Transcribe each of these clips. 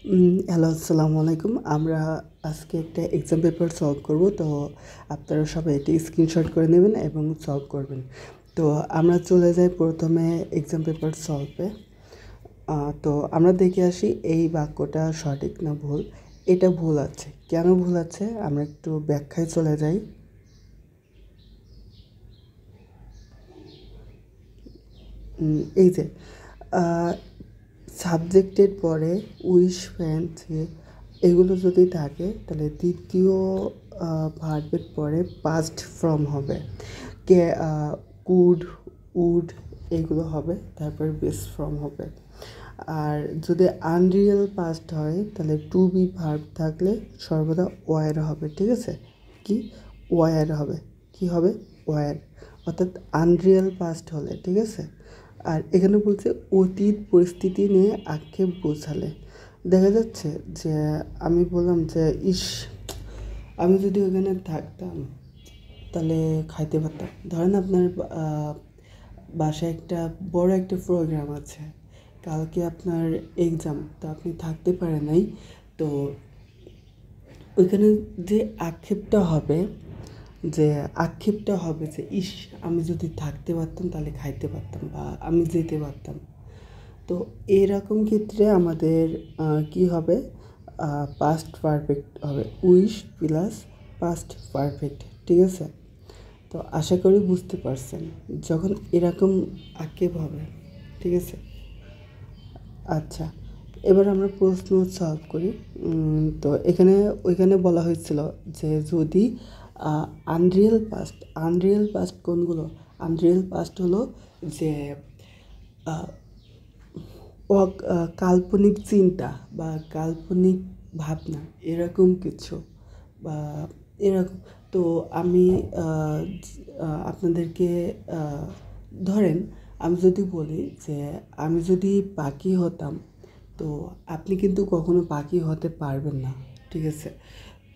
Hello, আসসালামু আলাইকুম। আমরা আজকে একটা এক্সাম পেপার সলভ করব। তো আপনারা সবাই এটি স্ক্রিনশট করে নেবেন এবং সলভ করবেন। তো আমরা চলে যাই প্রথমে এক্সাম পেপার সলভে। তো আমরা দেখে আসি এই বাক্যটা সঠিক না ভুল। এটা ভুল আছে, কেন ভুল আছে আমরা একটু ব্যাখ্যায় চলে যাই। এই যে সাবজেক্টের পরে উইশ, ফ্যান্সি এগুলো যদি থাকে তাহলে দ্বিতীয় ভার্বের পরে পাস্ট ফর্ম হবে। কে কুড, উড এগুলো হবে, তারপরে বেস ফর্ম হবে। আর যদি আনরিয়েল পাস্ট হয় তাহলে টু বি ভার্ব থাকলে সর্বদা ওয়ার হবে। ঠিক আছে, কি ওয়ার হবে, কি হবে ওয়ার, অর্থাৎ আনরিয়েল পাস্ট হলে। ঠিক আছে, আর এখানে বলছে অতীত পরিস্থিতি নিয়ে আক্ষেপ বোঝালে। দেখা যাচ্ছে যে আমি বললাম যে ইস, আমি যদি ওখানে থাকতাম তাহলে খাইতে পারতাম। ধরেন আপনার বাসায় একটা বড় একটা প্রোগ্রাম আছে, কালকে আপনার এক্সাম, তো আপনি থাকতে পারেন নাই। তো ওইখানে যে আক্ষেপটা হবে যে ইস, আমি যদি থাকতে পারতাম তাহলে খাইতে পারতাম বা আমি যেতে পারতাম। তো এরকম ক্ষেত্রে আমাদের কি হবে, পাস্ট পারফেক্ট হবে, উইশ প্লাস পাস্ট পারফেক্ট। ঠিক আছে, তো আশা করি বুঝতে পারছেন যখন এরকম আক্ষেপ হবে। ঠিক আছে, আচ্ছা, এবার আমরা প্রশ্ন সলভ করি। তো ওইখানে বলা হয়েছিল যে যদি আনরিয়েল পাস্ট কোনগুলো, আনরিয়েল পাস্ট হলো যে কাল্পনিক চিন্তা বা কাল্পনিক ভাবনা এরকম কিছু, বা এরকম। তো আমি আপনাদেরকে ধরেন আমি যদি বলি যে আমি যদি পাখি হতাম, তো আপনি কিন্তু কখনো পাখি হতে পারবেন না। ঠিক আছে,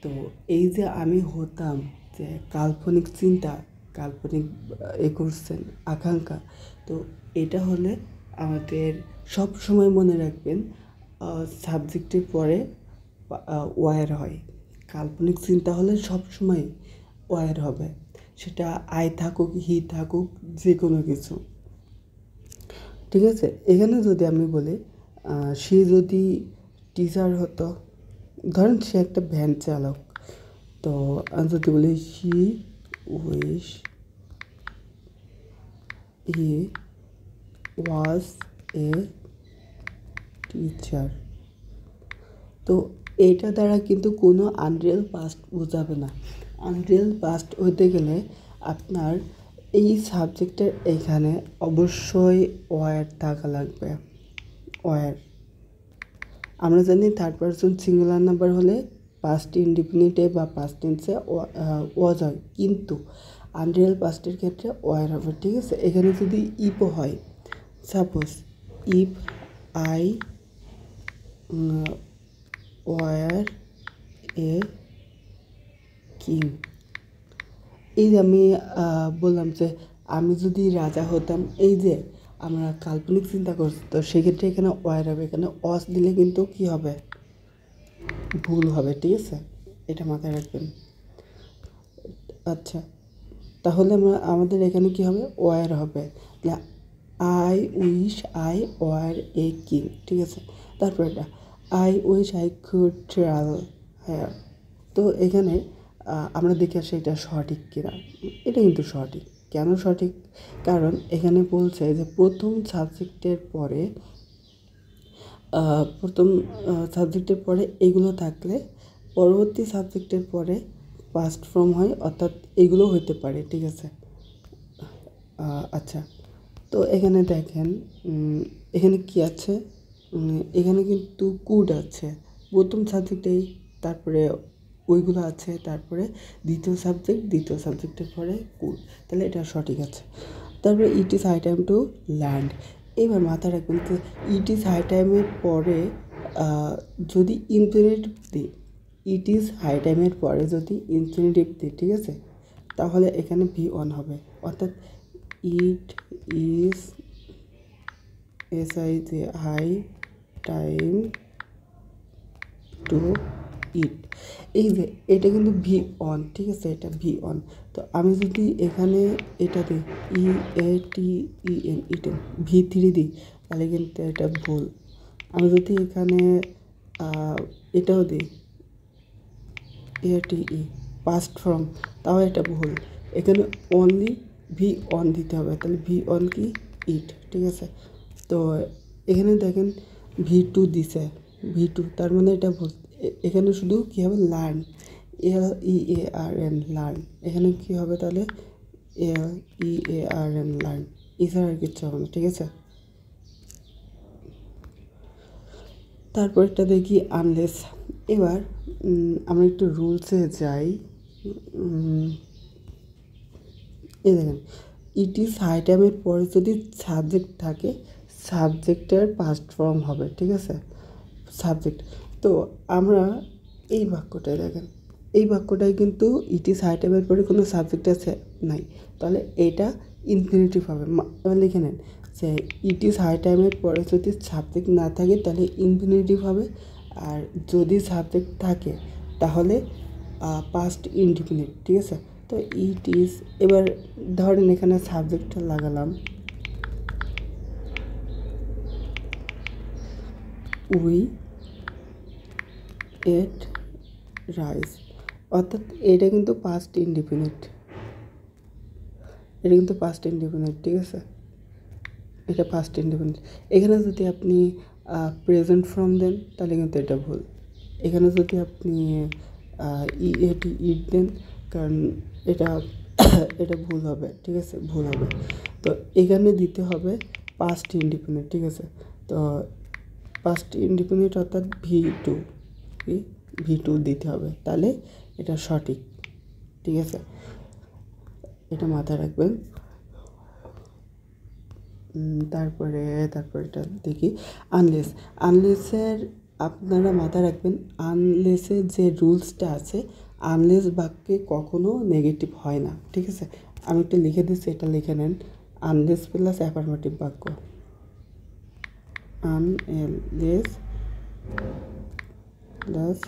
তো এই যে আমি হতাম, যে কাল্পনিক চিন্তা, কাল্পনিক করছেন আকাঙ্ক্ষা, তো এটা হলে আমাদের সব সময় মনে রাখবেন সাবজেক্টের পরে ওয়ার হয়। কাল্পনিক চিন্তা হলে সব সময় ওয়ার হবে, সেটা আই থাকুক, হি থাকুক, যে কোনো কিছু। ঠিক আছে, এখানে যদি আমি বলি সে যদি টিচার হতো, ধরেন সে একটা ভ্যান চালক, তো আমি যদি বলি he wish he was a teacher, তো এইটা দ্বারা কিন্তু কোনো আনরিয়েল পাস্ট বোঝাবে না। আনরিয়েল পাস্ট হতে গেলে আপনার এই সাবজেক্টের এখানে অবশ্যই ওয়ার থাকা লাগবে। ওয়ার, আমরা জানি থার্ড পারসন সিঙ্গুলার নাম্বার হলে পাস্ট ইনডিফিনিটে বা পাস্ট টেন্সে ওয়াজ হয়, কিন্তু আনরিয়েল পাস্টের ক্ষেত্রে ওয়ার হবে। ঠিক আছে, এখানে যদি ইপও হয়, suppose if I were a king, এই যে আমি বললাম যে আমি যদি রাজা হতাম, এই যে আমরা কাল্পনিক চিন্তা করছি, তো সেক্ষেত্রে এখানে ওয়ার হবে। এখানে অস দিলে কিন্তু কি হবে, ভুল হবে। ঠিক আছে, এটা মাথায় রাখবেন। আচ্ছা, তাহলে আমাদের এখানে কি হবে, ওয়ার হবে। I wish I were a king. ঠিক আছে, তারপর এটা I wish I could travel. হ্যাঁ, তো এখানে আমরা দেখে আসি এটা সঠিক কিনা। এটা কিন্তু সঠিক। কেন সঠিক, কারণ এখানে বলছে যে প্রথম সাবজেক্টের পরে এগুলো থাকলে পরবর্তী সাবজেক্টের পরে পাস্ট ফর্ম হয়, অর্থাৎ এগুলো হতে পারে। ঠিক আছে, আচ্ছা, তো এখানে দেখেন এখানে কি আছে, এখানে কিন্তু কুড আছে প্রথম সাবজেক্টেই, তারপরে ওইগুলো আছে, তারপরে দ্বিতীয় সাবজেক্টের পরে কুড, তাহলে এটা সঠিক আছে। তারপরে it is high time to land. এবার মাথায় রাখবেন যে ইট ইজ হাই টাইমের পরে যদি ইনফিনিটিভ দিই, ইট ইজ হাই টাইমের পরে যদি ইনফিনিটিভ দিই, ঠিক আছে, তাহলে এখানে V1 হবে, অর্থাৎ it is high time to eat. এই যে এটা কিন্তু ভি অন, ঠিক আছে, এটা ভি অন। তো আমি যদি এখানে এটা দিই EATEN ইটেন V3 দিই তাহলে কিন্তু এটা ভুল। আমি যদি এখানে এটাও দিই ATE পাস্ট ফ্রম, তাও এটা ভুল। এখানে অনলি ভি অন দিতে হবে, তাহলে ভি অন কি ইট, ঠিক আছে। তো এখানে দেখেন V2 দিছে, V2, তার মানে এটা ভুল। এখানে শুধু কী হবে, লার্ন, LEARN লার্ন। এখানে কী হবে তাহলে LEARN লার্ন, এছাড়া আর কিচ্ছু হবে না, ঠিক আছে। তারপর এটা দেখি আনলেস। এবার আমরা একটু রুলসে যাই। এই দেখেন ইট ইজ হাই টাইমের পরে যদি সাবজেক্ট থাকে, সাবজেক্টের পাস্ট ফর্ম হবে, ঠিক আছে, সাবজেক্ট। তো আমরা এই বাক্যটায় দেখেন, এই বাক্যটায় কিন্তু ইট ইজ হাই টাইমের পরে কোনো সাবজেক্ট আছে নাই, তাহলে এটা ইনফিনিটিভ হবে। এবার লিখে নেন যে ইট ইজ হাই টাইমের পরে যদি সাবজেক্ট না থাকে তাহলে ইনফিনিটিভ হবে, আর যদি সাবজেক্ট থাকে তাহলে পাস্ট ইনডিফিনিট, ঠিক আছে। তো ইট ইজ, এবার ধরেন এখানে সাবজেক্টটা লাগালাম উই এট রাইস, অর্থাৎ এটা কিন্তু পাস্ট ইনডিফিনিট, এটা কিন্তু পাস্ট ইনডিফিনিট, ঠিক আছে, এটা পাস্ট ইনডিফিনিট। এখানে যদি আপনি প্রেজেন্ট ফর্ম দেন তাহলে কিন্তু এটা ভুল। এখানে যদি আপনি ইএটি ইট দেন, কারণ এটা এটা ভুল হবে, ঠিক আছে, ভুল হবে। তো এখানে দিতে হবে পাস্ট ইনডিফিনিট, ঠিক আছে। তো পাস্ট ইনডিফিনিট অর্থাৎ V2 দিতে হবে, তাহলে এটা সঠিক, ঠিক আছে, এটা মাথায় রাখবেন। তারপরে এটা দেখি আনলেসের আপনারা মাথায় রাখবেন, আনলেসের যে রুলসটা আছে, আনলেস বাক্যে কখনো নেগেটিভ হয় না, ঠিক আছে। আমি একটু লিখে দিচ্ছি, এটা লিখে নেন। আনলেস প্লাস অ্যাফার্মেটিভ বাক্য, unless plus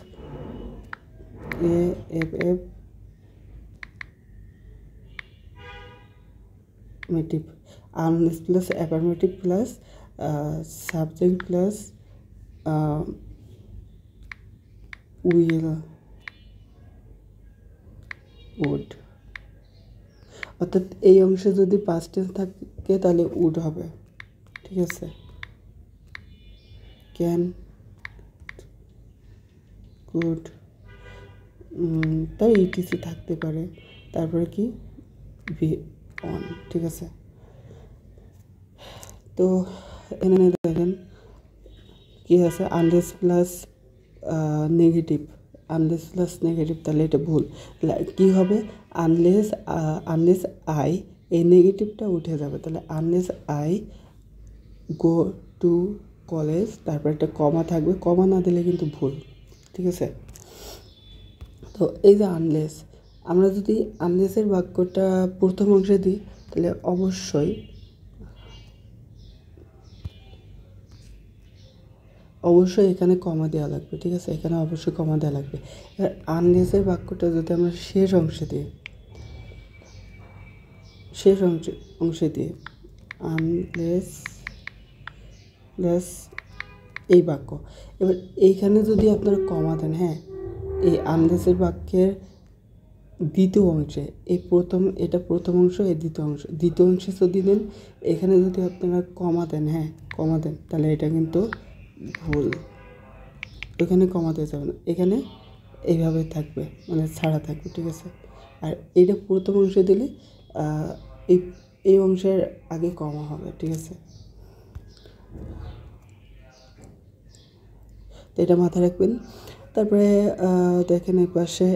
affirmative, unless plus affirmative plus subject plus will would, অর্থাৎ এই অংশে যদি পাস্ট টেন্স থাকে তাহলে উড হবে, ঠিক আছে। ক্যান, কুড, তাই ইটিসি থাকতে পারে। তারপরে কি ভি অন, ঠিক আছে। তো এখানে দেখেন কি আছে, unless plus negative, unless plus negative, তাহলে এটা ভুল। কি হবে, আনলেস আই, এই নেগেটিভটা উঠে যাবে, তাহলে unless I go to college, তারপর একটা কমা থাকবে, কমা না দিলে কিন্তু ভুল, ঠিক আছে। তো এই যে আনলেস, আমরা যদি আনলেসের বাক্যটা প্রথম অংশে দিই তাহলে অবশ্যই এখানে কমা দেওয়া লাগবে, ঠিক আছে, এখানে অবশ্যই কমা দেওয়া লাগবে। এবার আনলেসের বাক্যটা যদি আমরা শেষ অংশে দিই, আনলেস প্লাস এই বাক্য, এবার এইখানে যদি আপনারা কমা দেন, হ্যাঁ, এই আনলেসের বাক্যের দ্বিতীয় অংশে, এটা প্রথম অংশ, এই দ্বিতীয় অংশে যদি দেন, এখানে যদি আপনারা কমা দেন, হ্যাঁ, কমা দেন, তাহলে এটা কিন্তু ভুল। এখানে কমা দিয়ে যাবে না, এখানে এইভাবে থাকবে, মানে ছাড়া থাকবে, ঠিক আছে। আর এইটা প্রথম অংশে দিলে এই অংশের আগে কমা হবে, ঠিক আছে। তো এটা মাথায় রাখবেন। তারপরে দেখেন এই পাশে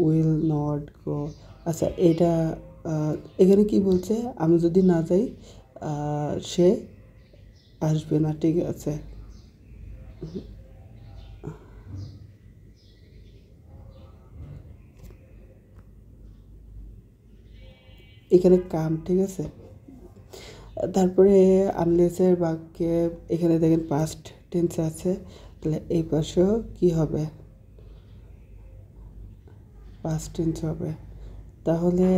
উইল নট গো, আচ্ছা এটা এখানে কি বলছে, আমি যদি না যাই সে আসবে না, ঠিক আছে। এখানে কাম, ঠিক আছে। তারপরে আনলেসের বাক্যে এখানে দেখেন পাস্ট টেন্স আছে, তাহলে এই পাশেও কী হবে, পাস্ট টেন্স হবে। তাহলে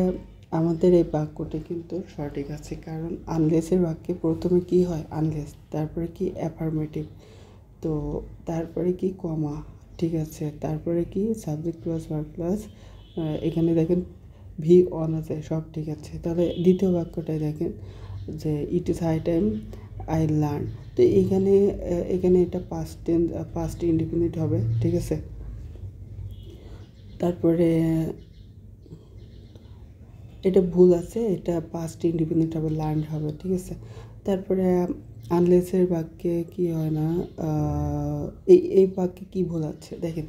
আমাদের এই বাক্যটি কিন্তু সঠিক আছে, কারণ আনলেসের বাক্যে প্রথমে কি হয়, আনলেস, তারপরে কি অ্যাফার্মেটিভ, তো তারপরে কি কমা, ঠিক আছে, তারপরে কি সাবজেক্ট প্লাস ভার্ব প্লাস, এখানে দেখেন ভি অন আছে, সব ঠিক আছে। তাহলে দ্বিতীয় বাক্যটায় দেখেন যে it is high time I learn, তো এখানে এটা পাস্ট টেন্স, পাস্ট ইনডিফিনিট হবে, ঠিক আছে। তারপরে এটা ভুল আছে, এটা পাস্ট ইনডিফিনিট হবে, লার্ন হবে, ঠিক আছে। তারপরে আনলেসের বাক্যে কি হয় না, এই বাক্যে কি ভুল আছে দেখেন,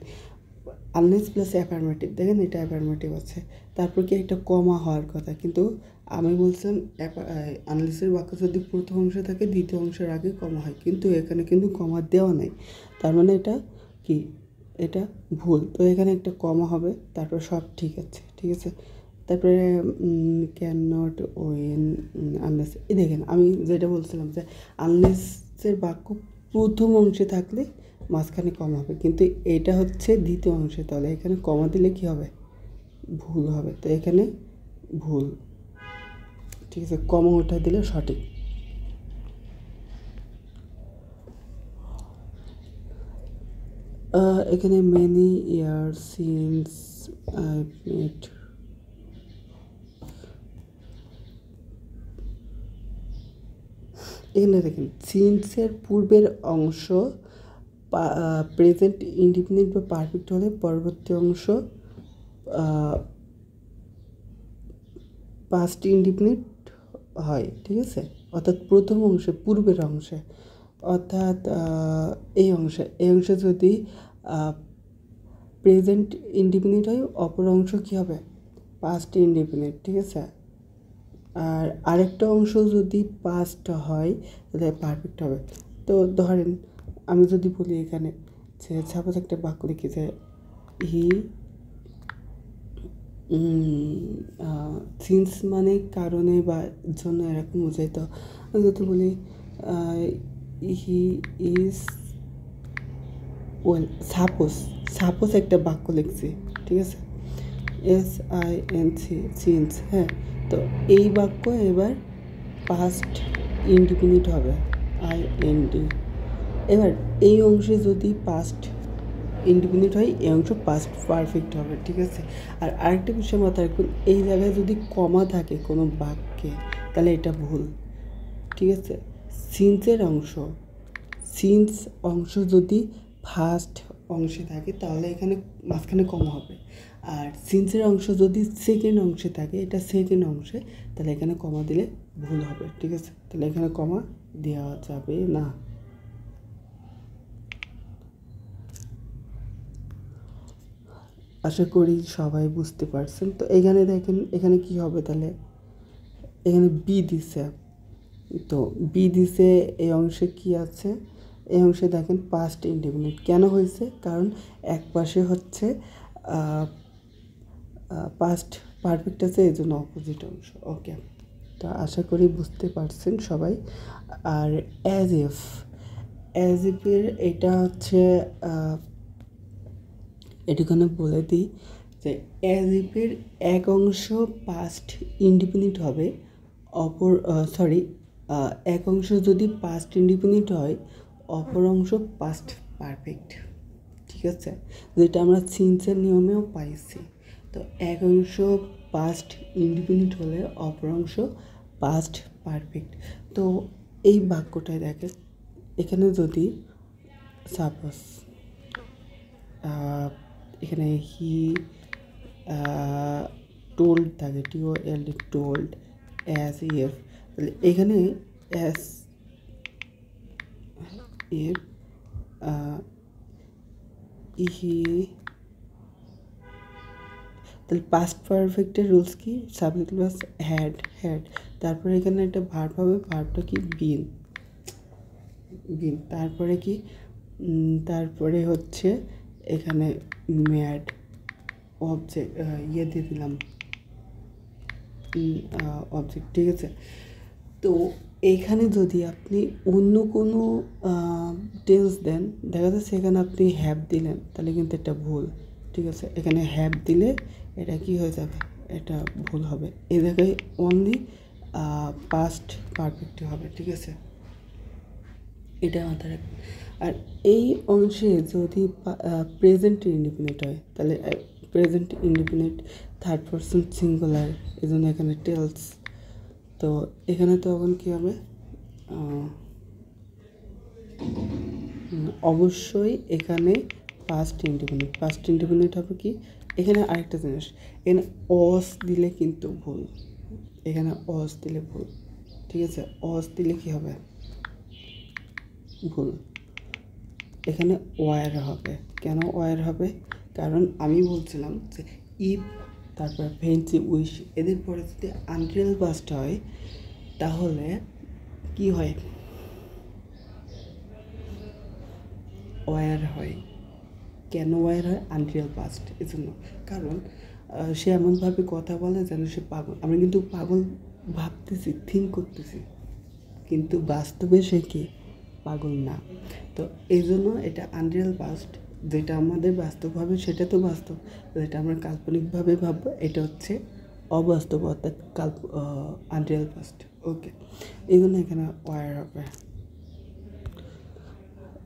আনলেস প্লাস অ্যাফার্মেটিভ, দেখেন এটা অ্যাফার্মেটিভ আছে, তারপর কি একটা কমা হওয়ার কথা, কিন্তু আমি বলছিলাম আনলেসের বাক্য যদি প্রথম অংশে থাকে দ্বিতীয় অংশের আগে কমা হয়, কিন্তু এখানে কিন্তু কমা দেওয়া নেই, তার মানে এটা কি, এটা ভুল। তো এখানে একটা কমা হবে, তারপর সব ঠিক আছে, ঠিক আছে। তারপরে ক্যান নট ওয়েন আনলেস, এই দেখেন আমি যেটা বলছিলাম যে আনলেসের বাক্য প্রথম অংশে থাকলে মাঝখানে কমা হবে, কিন্তু এটা হচ্ছে দ্বিতীয় অংশে, তাহলে এখানে কমা দিলে কি হবে, ভুল হবে, তো এখানে ভুল, ঠিক আছে, কমা উঠা দিলে সঠিক। এখানে many year since I met, এখানে দেখেন সিন্সের পূর্বের অংশ প্রেজেন্ট ইনডিফিনিট বা পারফেক্ট হলে পরবর্তী অংশ পাস্ট ইনডিফিনিট হয়, ঠিক আছে, অর্থাৎ প্রথম অংশে পূর্বের অংশে, অর্থাৎ এই অংশে যদি প্রেজেন্ট ইনডিফিনিট হয়, অপর অংশ কী হবে, পাস্ট ইনডিফিনিট, ঠিক আছে। আর আরেকটা অংশ যদি পাস্ট হয় তাহলে পারফেক্ট হবে। তো ধরেন আমি যদি বলি এখানে যে সাপোজ একটা বাক্য লিখি যে হি, সিন্স মানে কারণে বা জন্য এরকম বোঝাই, তো আমি যদি বলি হি ইজ ওয়েল, সাপোজ একটা বাক্য লিখছি, ঠিক আছে, SINC, সিন্স, হ্যাঁ, তো এই বাক্য এবার পাস্ট ইনডিফিনিট হবে, IND। এবার এই অংশে যদি পাস্ট ইনডিফিনিট হয়, এই অংশ পাস্ট পারফেক্ট হবে, ঠিক আছে। আর আরেকটা বিষয় মাথায় রাখবেন, এই জায়গায় যদি কমা থাকে কোনো বাক্যে তাহলে এটা ভুল, ঠিক আছে। সিন্স অংশ যদি ফার্স্ট অংশে থাকে তাহলে এখানে মাঝখানে কমা হবে, আর সিন্সের অংশ যদি সেকেন্ড অংশে থাকে, এটা সেকেন্ড অংশে, তাহলে এখানে কমা দিলে ভুল হবে, ঠিক আছে, তাহলে এখানে কমা দেওয়া যাবে না। আশা করি সবাই বুঝতে পারছেন। তো এখানে দেখেন এখানে কি হবে, তাহলে এখানে বি দিছে, তো বি দিছে, এই অংশে কি আছে, এই অংশে দেখেন পাস্ট ইনডিফিনিট, কেন হয়েছে, কারণ এক পাশে হচ্ছে পাস্ট পারফেক্ট আছে, এই জন্য অপোজিট অংশ, ওকে। তো আশা করি বুঝতে পারছেন সবাই। আর অ্যাজ ইফের এটা হচ্ছে এটুখানে বলে দিই যে অ্যাজ ইফের এক অংশ পাস্ট ইনডিফিনিট হবে, এক অংশ যদি পাস্ট ইনডিফিনিট হয়, অপর অংশ পাস্ট পারফেক্ট, ঠিক আছে, যেটা আমরা সিন্সের নিয়মেও পাইছি। তো এক অংশ পাস্ট ইনডিফিনিট হলে অপর অংশ পাস্ট পারফেক্ট। তো এই বাক্যটায় দেখে এখানে যদি সাপোজ এখানে হি টোল্ড থাকে, TOLD, টোল্ড, অ্যাজ ইফ, তাহলে এখানে অ্যাজ ইফ হি, তাহলে পাস্ট পারফেক্টের রুলস কি, সাবজেক্ট প্লাস হ্যাড, তারপরে এখানে একটা ভার্ব হবে, ভার্বটা কি, বিন, তারপরে কি, তারপরে হচ্ছে এখানে ম্যাড অবজেক্ট, দিয়ে দিলাম অবজেক্ট, ঠিক আছে। তো এইখানে যদি আপনি অন্য কোনো টেন্স দেন, দেখা যাচ্ছে এখানে আপনি হ্যাভ দিলেন, তাহলে কিন্তু এটা ভুল। ঠিক আছে, এখানে হ্যাভ দিলে এটা কি হয়ে যাবে, এটা ভুল হবে। এই জায়গায় অনলি পাস্ট পারফেক্ট হবে। ঠিক আছে, এটা মাথায় রাখবেন। আর এই অংশে যদি প্রেজেন্ট ইন্ডিপেন্ডেন্ট হয়, তাহলে present independent third person singular, এই জন্য এখানে টেলস। তো এখানে তখন কী হবে, অবশ্যই এখানে পাস্ট ইন্ডিপেন্ডেন্ট হবে কি, এখানে আরেকটা জিনিস, এখানে অস দিলে কিন্তু ভুল, এখানে অস দিলে ভুল। ঠিক আছে, অস দিলে কি হবে, ভুল। এখানে ওয়ার হবে। কেন ওয়ার হবে, কারণ আমি বলছিলাম যে ইফ, তারপর ভেন্সি উইশ, এদের পরে যদি আনরিয়েল পাস্ট হয় তাহলে কি হয়, ওয়ার হয়। কেন ওয়ার হয়, আনরিয়েল পাস্ট এই জন্য, কারণ সে এমনভাবে কথা বলে যেন সে পাগল। আমরা কিন্তু পাগল ভাবতেছি, থিঙ্ক করতেছি, কিন্তু বাস্তবে সে কি পাগল না। তো এই জন্য এটা আনরিয়েল পাস্ট। যেটা আমাদের বাস্তবভাবে সেটা তো বাস্তব, যেটা আমরা কাল্পনিকভাবে ভাববো এটা হচ্ছে অবাস্তব, অর্থাৎ আনরিয়েল পাস্ট। ওকে, এই জন্য এখানে ওয়ার হবে।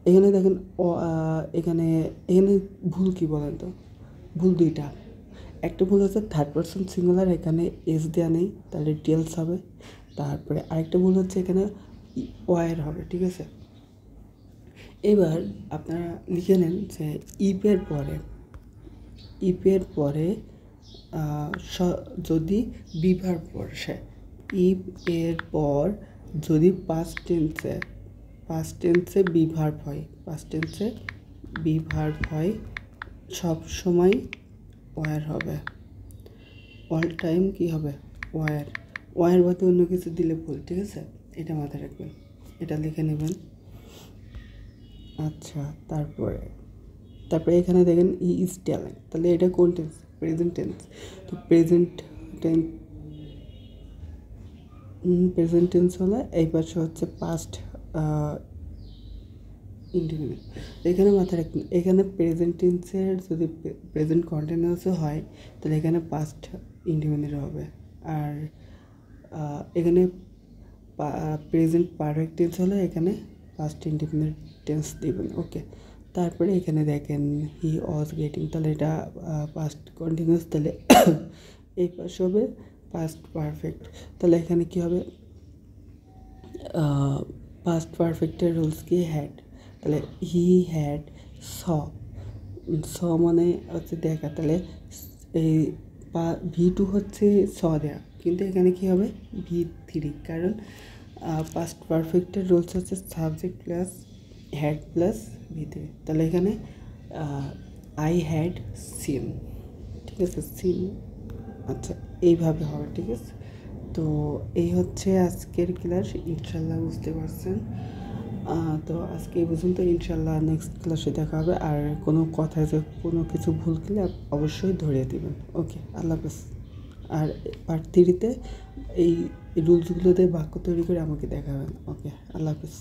এখানে দেখেন এখানে এখানে ভুল কি বলেন তো, ভুল দুইটা। একটা ভুল হচ্ছে থার্ড পারসন সিঙ্গুলার, এখানে এস দেওয়া নেই, তাহলে টেলস হবে। তারপরে আরেকটা ভুল হচ্ছে এখানে ওয়ার হবে। ঠিক আছে, এবার আপনারা লিখে নেন যে ইপের পরে যদি বিভার বসে, ইফ এর পর যদি পাস্ট টেন্সে বিভার্ব হয়, সব সময় ওয়ার হবে, অল টাইম কি হবে, ওয়ার বাদে অন্য কিছু দিলে ভুল। ঠিক আছে, এটা মাথায় রাখবেন, এটা লিখে নেবেন। আচ্ছা, তারপরে এখানে দেখেন ই ইজ টেলিং, তাহলে এটা কোন টেন্স, প্রেজেন্ট টেন্স। তো প্রেজেন্ট টেন্স হলে এই পাশে হচ্ছে পাস্ট ইন্ডিপেন্ডেন্ট। এখানে মাথায় রাখবেন, এখানে প্রেজেন্ট টেন্সের যদি প্রেজেন্ট কন্টিনিউয়াসও হয় তাহলে এখানে পাস্ট ইন্ডিপেন্ডেন্ট হবে। আর এখানে প্রেজেন্ট পারফেক্ট টেন্স হলে এখানে পাস্ট ইন্ডিপেন্ডেন্ট টেন্স দিবেন। ওকে, তারপরে এখানে দেখেন হি ওয়াজ গেটিং, তাহলে এটা পাস্ট কন্টিনিউয়াস, তাহলে এই পাশে হবে পাস্ট পারফেক্ট। তাহলে এখানে কি হবে, পাস্ট পারফেক্টের রুলস কি, হ্যাড, তাহলে হি হ্যাড স মানে হচ্ছে দেখা, তাহলে এই V2 হচ্ছে দেয়া, কিন্তু এখানে কি হবে V3, কারণ পাস্ট পারফেক্টের রুলস হচ্ছে subject plus had plus V3, তাহলে এখানে আই হ্যাড সিন। ঠিক আছে, সিন। আচ্ছা, এইভাবে হবে। ঠিক আছে, তো এই হচ্ছে আজকের ক্লাস, ইনশাল্লাহ বুঝতে পারছেন। তো আজকে এই পর্যন্ত, ইনশাল্লাহ নেক্সট ক্লাসে দেখা হবে। আর কোনো কথায় যে কোনো কিছু ভুল করলে অবশ্যই ধরিয়ে দিবেন। ওকে, আল্লাহ হাফেজ। আর পার্ট 3-তে এই রুলসগুলোতে বাক্য তৈরি করে আমাকে দেখাবেন। ওকে, আল্লাহ হাফেজ।